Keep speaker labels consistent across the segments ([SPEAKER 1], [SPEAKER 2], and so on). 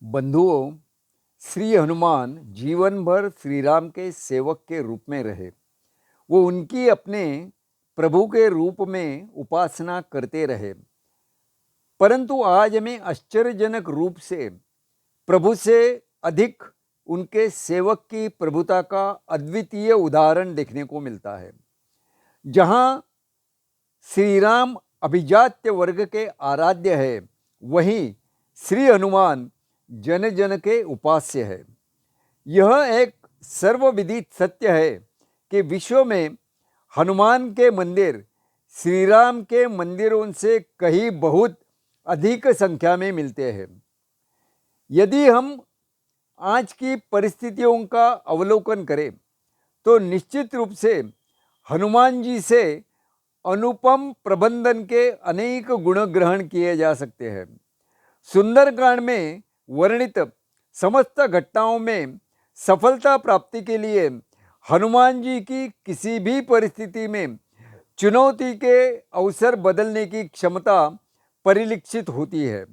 [SPEAKER 1] बंधुओं, श्री हनुमान जीवन भर श्री राम के सेवक के रूप में रहे। वो उनकी अपने प्रभु के रूप में उपासना करते रहे, परंतु आज हमें आश्चर्यजनक रूप से प्रभु से अधिक उनके सेवक की प्रभुता का अद्वितीय उदाहरण देखने को मिलता है। जहाँ श्री राम अभिजात्य वर्ग के आराध्य है, वहीं श्री हनुमान जन जन के उपास्य है। यह एक सर्वविदित सत्य है कि विश्व में हनुमान के मंदिर श्री राम के मंदिरों से कहीं बहुत अधिक संख्या में मिलते हैं। यदि हम आज की परिस्थितियों का अवलोकन करें तो निश्चित रूप से हनुमान जी से अनुपम प्रबंधन के अनेक गुण ग्रहण किए जा सकते हैं। सुंदरकांड में वर्णित समस्त घटनाओं में सफलता प्राप्ति के लिए हनुमान जी की किसी भी परिस्थिति में चुनौती के अवसर बदलने की क्षमता परिलक्षित होती है।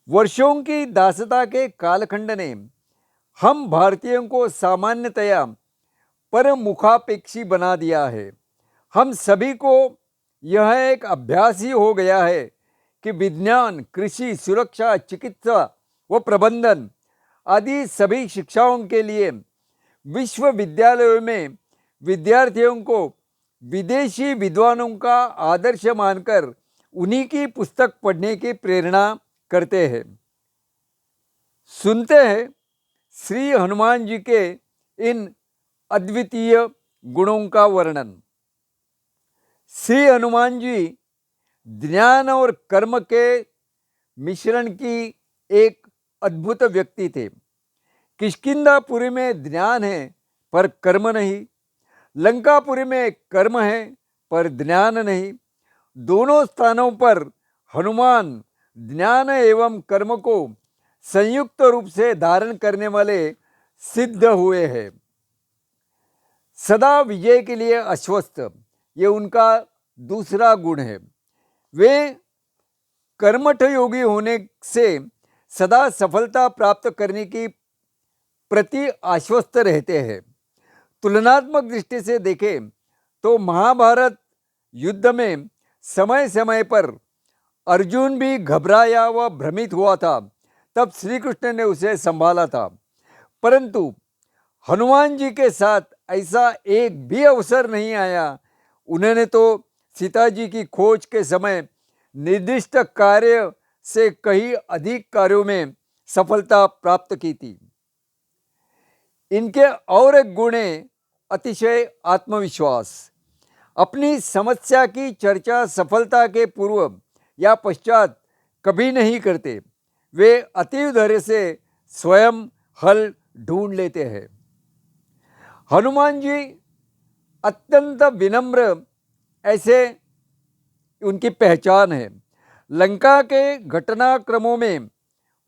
[SPEAKER 1] वर्षों की दासता के कालखंड ने हम भारतीयों को सामान्यतया परमुखापेक्षी बना दिया है। हम सभी को यह एक अभ्यास ही हो गया है कि विज्ञान, कृषि, सुरक्षा, चिकित्सा व प्रबंधन आदि सभी शिक्षाओं के लिए विश्वविद्यालयों में विद्यार्थियों को विदेशी विद्वानों का आदर्श मानकर उन्हीं की पुस्तक पढ़ने की प्रेरणा करते हैं। सुनते हैं श्री हनुमान जी के इन अद्वितीय गुणों का वर्णन। श्री हनुमान जी ज्ञान और कर्म के मिश्रण की एक अद्भुत व्यक्ति थे। किष्किंधापुरी में ज्ञान है पर कर्म नहीं, लंकापुरी में कर्म है पर ज्ञान नहीं। दोनों स्थानों पर हनुमान ज्ञान एवं कर्म को संयुक्त रूप से धारण करने वाले सिद्ध हुए हैं। सदा विजय के लिए आश्वस्त, ये उनका दूसरा गुण है। वे कर्मठ योगी होने से सदा सफलता प्राप्त करने की प्रति आश्वस्त रहते हैं। तुलनात्मक दृष्टि से देखें तो महाभारत युद्ध में समय समय पर अर्जुन भी घबराया व भ्रमित हुआ था, तब श्री कृष्ण ने उसे संभाला था। परंतु हनुमान जी के साथ ऐसा एक भी अवसर नहीं आया। उन्होंने तो सीता जी की खोज के समय निर्दिष्ट कार्य से कहीं अधिक कार्यों में सफलता प्राप्त की थी। इनके और एक गुण है अतिशय आत्मविश्वास। अपनी समस्या की चर्चा सफलता के पूर्व या पश्चात कभी नहीं करते। वे अतीव धैर्य से स्वयं हल ढूंढ लेते हैं। हनुमान जी अत्यंत विनम्र ऐसे उनकी पहचान है। लंका के घटनाक्रमों में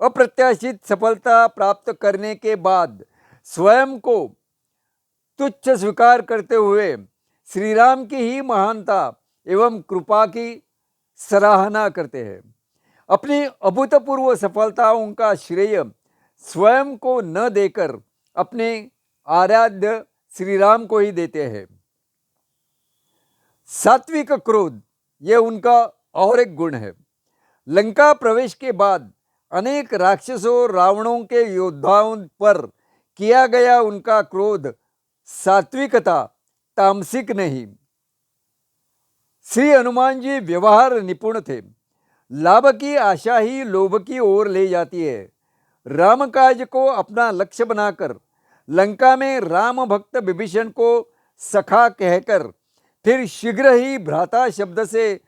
[SPEAKER 1] अप्रत्याशित सफलता प्राप्त करने के बाद स्वयं को तुच्छ स्वीकार करते हुए श्री राम की ही महानता एवं कृपा की सराहना करते हैं। अपनी अभूतपूर्व सफलताओं का श्रेय स्वयं को न देकर अपने आराध्य श्री राम को ही देते हैं। सात्विक क्रोध, यह उनका और एक गुण है। लंका प्रवेश के बाद अनेक राक्षसों रावणों के योद्धाओं पर किया गया उनका क्रोध सात्विक था, तामसिक नहीं। श्री हनुमान जी व्यवहार निपुण थे। लाभ की आशा ही लोभ की ओर ले जाती है। राम काज को अपना लक्ष्य बनाकर लंका में राम भक्त विभीषण को सखा कहकर फिर शीघ्र ही भ्राता शब्द से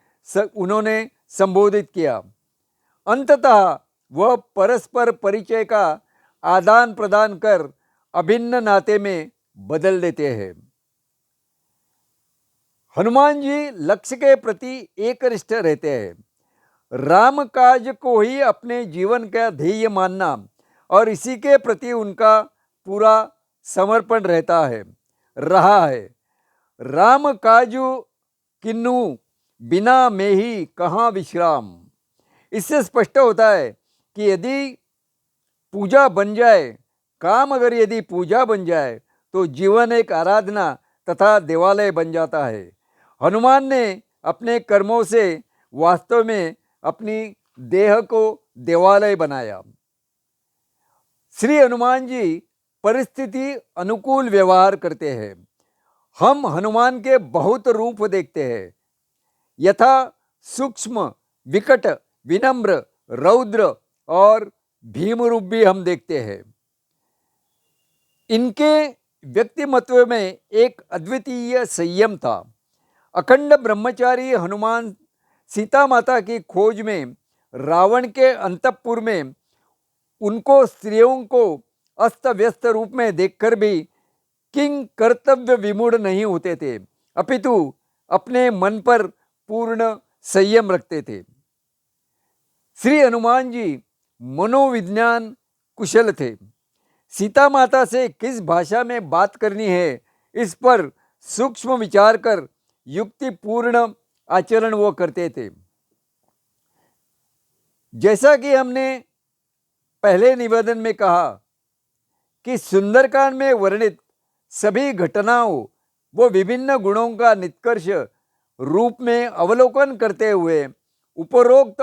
[SPEAKER 1] उन्होंने संबोधित किया। अंततः वह परस्पर परिचय का आदान प्रदान कर अभिन्न नाते में बदल देते हैं। हनुमान जी लक्ष्य के प्रति एकनिष्ठ रहते हैं। राम काज को ही अपने जीवन का ध्येय मानना और इसी के प्रति उनका पूरा समर्पण रहा है। राम काजु किन्नु बिना में ही कहाँ विश्राम। इससे स्पष्ट होता है कि यदि पूजा बन जाए, काम अगर यदि पूजा बन जाए तो जीवन एक आराधना तथा देवालय बन जाता है। हनुमान ने अपने कर्मों से वास्तव में अपनी देह को देवालय बनाया। श्री हनुमान जी परिस्थिति अनुकूल व्यवहार करते हैं। हम हनुमान के बहुत रूप देखते हैं, यथा सूक्ष्म, विकट, विनम्र, रौद्र और भीम रूप भी हम देखते हैं। इनके व्यक्तिमत्व में एक अद्वितीय संयम था। अखंड ब्रह्मचारी हनुमान सीता माता की खोज में रावण के अंतपुर में उनको स्त्रियों को अस्त व्यस्त रूप में देखकर भी किंग कर्तव्य विमूढ़ नहीं होते थे, अपितु अपने मन पर पूर्ण संयम रखते थे। श्री हनुमान जी मनोविज्ञान कुशल थे। सीता माता से किस भाषा में बात करनी है इस पर सूक्ष्म विचार कर युक्तिपूर्ण आचरण वो करते थे। जैसा कि हमने पहले निवेदन में कहा कि सुंदरकांड में वर्णित सभी घटनाओं वो विभिन्न गुणों का निष्कर्ष रूप में अवलोकन करते हुए उपरोक्त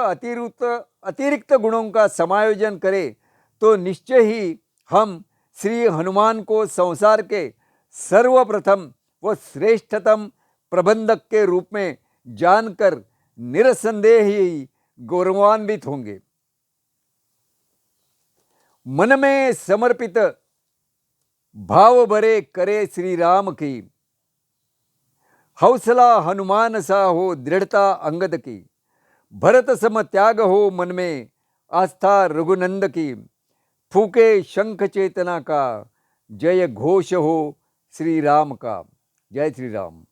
[SPEAKER 1] अतिरिक्त गुणों का समायोजन करें तो निश्चय ही हम श्री हनुमान को संसार के सर्वप्रथम व श्रेष्ठतम प्रबंधक के रूप में जानकर निरसंदेह ही गौरवान्वित होंगे। मन में समर्पित भाव भरे करे श्री राम की, हौसला हनुमान सा हो दृढ़ता अंगद की, भरत सम त्याग हो मन में आस्था रघुनंद की, फूके शंख चेतना का, जय घोष हो श्री राम का। जय श्री राम।